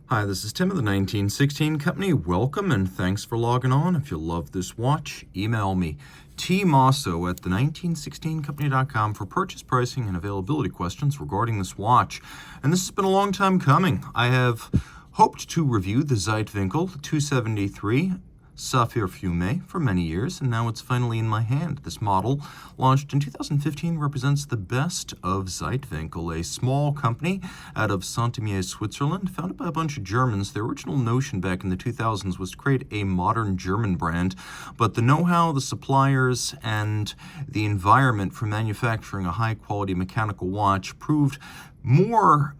Hi, this is Tim of the 1916 Company. Welcome and thanks for logging on. If you love this watch, email me, Team Mosso at the1916company.com for purchase pricing and availability questions regarding this watch. And this has been a long time coming. I have hoped to review the Zeitwinkel 273 Saphir Fumé for many years, and now it's finally in my hand. This model, launched in 2015, represents the best of Zeitwinkel, a small company out of Saint-Imier, Switzerland, founded by a bunch of Germans. Their original notion back in the 2000s was to create a modern German brand, but the know-how, the suppliers, and the environment for manufacturing a high-quality mechanical watch proved more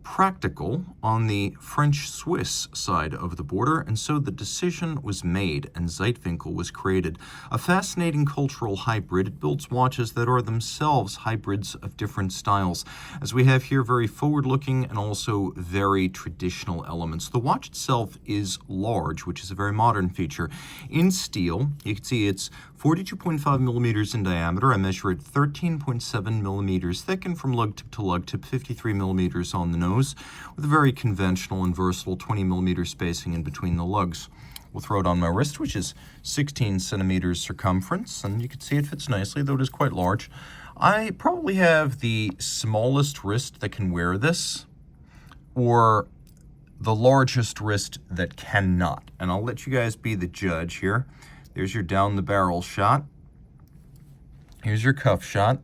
practical on the French-Swiss side of the border, and so the decision was made and Zeitwinkel was created. A fascinating cultural hybrid. It builds watches that are themselves hybrids of different styles. As we have here, very forward-looking and also very traditional elements. The watch itself is large, which is a very modern feature. In steel, you can see it's 42.5 millimeters in diameter. I measure it 13.7 millimeters thick, and from lug to lug tip 53 millimeters on the nose, with a very conventional and versatile 20 millimeter spacing in between the lugs. We'll throw it on my wrist, which is 16 centimeters circumference, and you can see it fits nicely, though it is quite large. I probably have the smallest wrist that can wear this, or the largest wrist that cannot, and I'll let you guys be the judge here. There's your down the barrel shot. Here's your cuff shot,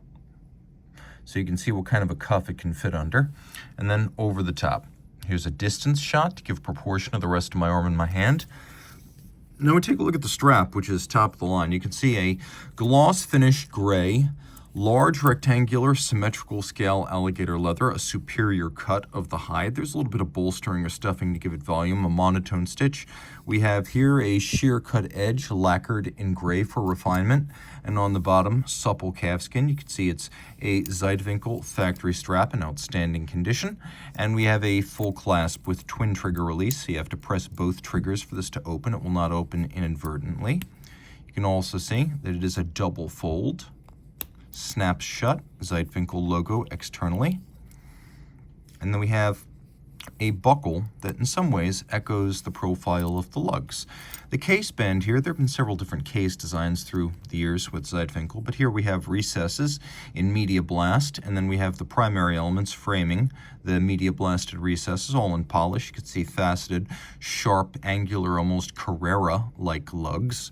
so you can see what kind of a cuff it can fit under. And then over the top. Here's a distance shot to give proportion of the rest of my arm and my hand. Now we take a look at the strap, which is top of the line. You can see a gloss finished gray, large rectangular symmetrical scale alligator leather, a superior cut of the hide. There's a little bit of bolstering or stuffing to give it volume, a monotone stitch. We have here a sheer cut edge lacquered in gray for refinement, and on the bottom, supple calfskin. You can see it's a Zeitwinkel factory strap in outstanding condition, and we have a full clasp with twin trigger release, so you have to press both triggers for this to open. It will not open inadvertently. You can also see that it is a double fold. Snaps shut, Zeitwinkel logo externally. And then we have a buckle that in some ways echoes the profile of the lugs. The case band here, there have been several different case designs through the years with Zeitwinkel, but here we have recesses in media blast, and then we have the primary elements framing the media blasted recesses, all in polish. You can see faceted, sharp, angular, almost Carrera-like lugs.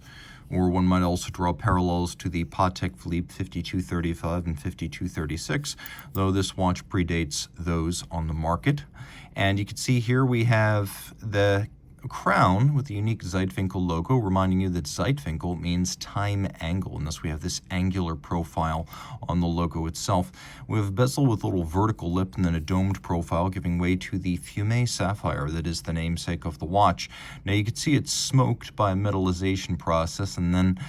Or one might also draw parallels to the Patek Philippe 5235 and 5236, though this watch predates those on the market. And you can see here we have the crown with the unique Zeitwinkel logo, reminding you that Zeitwinkel means time angle, and thus we have this angular profile on the logo itself. We have a bezel with a little vertical lip and then a domed profile, giving way to the Fumé sapphire that is the namesake of the watch. Now you can see it's smoked by a metallization process, and then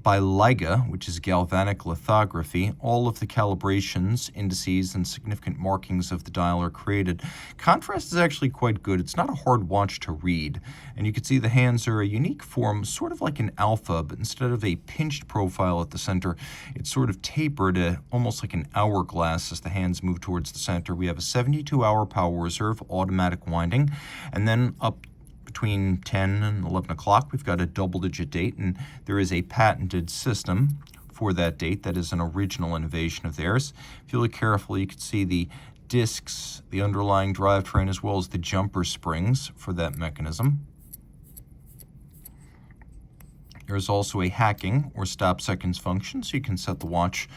by LIGA, which is galvanic lithography. All of the calibrations, indices, and significant markings of the dial are created. Contrast is actually quite good. It's not a hard watch to read. And you can see the hands are a unique form, sort of like an alpha, but instead of a pinched profile at the center, it's sort of tapered, almost like an hourglass as the hands move towards the center. We have a 72-hour power reserve, automatic winding, and then up between 10 and 11 o'clock, we've got a double-digit date, and there is a patented system for that date that is an original innovation of theirs. If you look carefully, you can see the discs, the underlying drivetrain, as well as the jumper springs for that mechanism. There's also a hacking or stop seconds function, so you can set the watch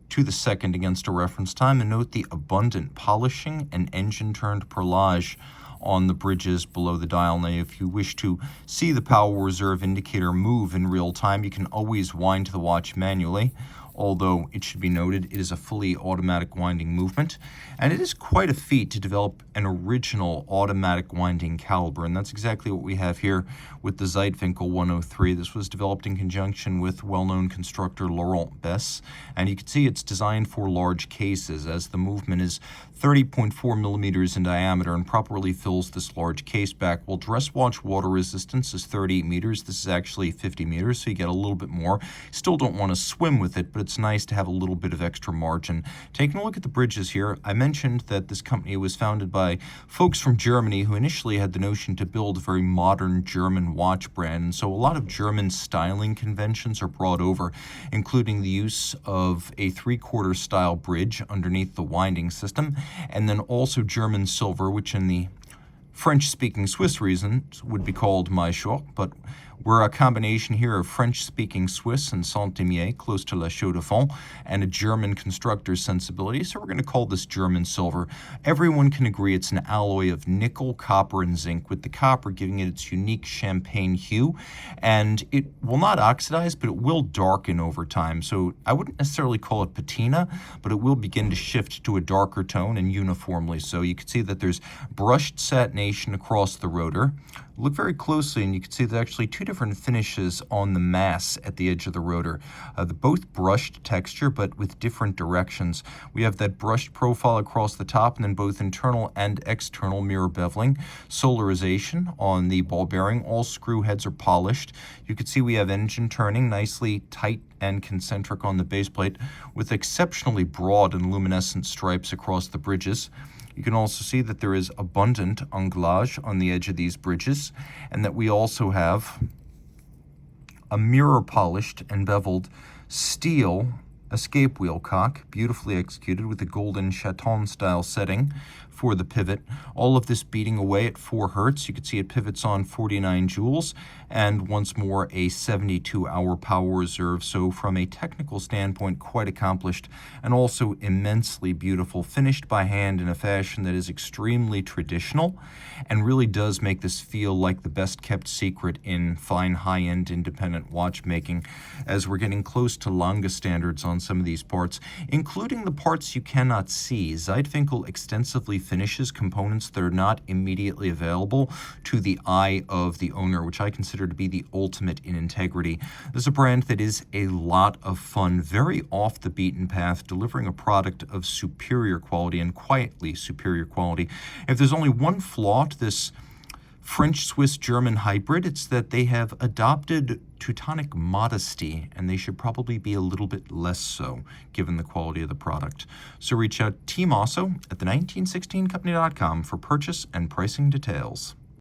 to the second against a reference time, and note the abundant polishing and engine-turned perlage on the bridges below the dial. Now, if you wish to see the power reserve indicator move in real time, you can always wind the watch manually, although it should be noted it is a fully automatic winding movement, and it is quite a feat to develop an original automatic winding caliber, and that's exactly what we have here with the Zeitwinkel 103. This was developed in conjunction with well-known constructor Laurent Besse, and you can see it's designed for large cases, as the movement is 30.4 millimeters in diameter and properly fills this large case back. While dress watch water resistance is 30 meters, this is actually 50 meters, so you get a little bit more. Still don't want to swim with it, but it's it's nice to have a little bit of extra margin. Taking a look at the bridges here, I mentioned that this company was founded by folks from Germany who initially had the notion to build a very modern German watch brand. And so a lot of German styling conventions are brought over, including the use of a three-quarter style bridge underneath the winding system, and then also German silver, which in the French-speaking Swiss regions would be called Maillot, but we're a combination here of French-speaking Swiss and Saint-Imier, close to La Chaux-de-Fonds, and a German constructor's sensibility, so we're going to call this German silver. Everyone can agree it's an alloy of nickel, copper, and zinc, with the copper giving it its unique champagne hue, and it will not oxidize, but it will darken over time. So I wouldn't necessarily call it patina, but it will begin to shift to a darker tone, and uniformly so. You can see that there's brushed satination across the rotor. Look very closely and you can see there's actually two different finishes on the mass at the edge of the rotor. They're both brushed texture, but with different directions. We have that brushed profile across the top, and then both internal and external mirror beveling. Solarization on the ball bearing. All screw heads are polished. You can see we have engine turning nicely tight and concentric on the base plate, with exceptionally broad and luminescent stripes across the bridges. You can also see that there is abundant anglage on the edge of these bridges, and that we also have a mirror polished and beveled steel escape wheel cock, beautifully executed with a golden chaton style setting for the pivot. All of this beating away at 4 Hertz. You can see it pivots on 49 joules, and once more a 72-hour power reserve. So from a technical standpoint, quite accomplished, and also immensely beautiful, finished by hand in a fashion that is extremely traditional and really does make this feel like the best kept secret in fine high-end independent watchmaking, as we're getting close to Lange standards on some of these parts, including the parts you cannot see. Zeitwinkel extensively finishes components that are not immediately available to the eye of the owner, which I consider to be the ultimate in integrity. This is a brand that is a lot of fun, very off the beaten path, delivering a product of superior quality, and quietly superior quality. If there's only one flaw to this French-Swiss-German hybrid, it's that they have adopted Teutonic modesty, and they should probably be a little bit less so, given the quality of the product. So reach out Team Mosso at the 1916company.com for purchase and pricing details.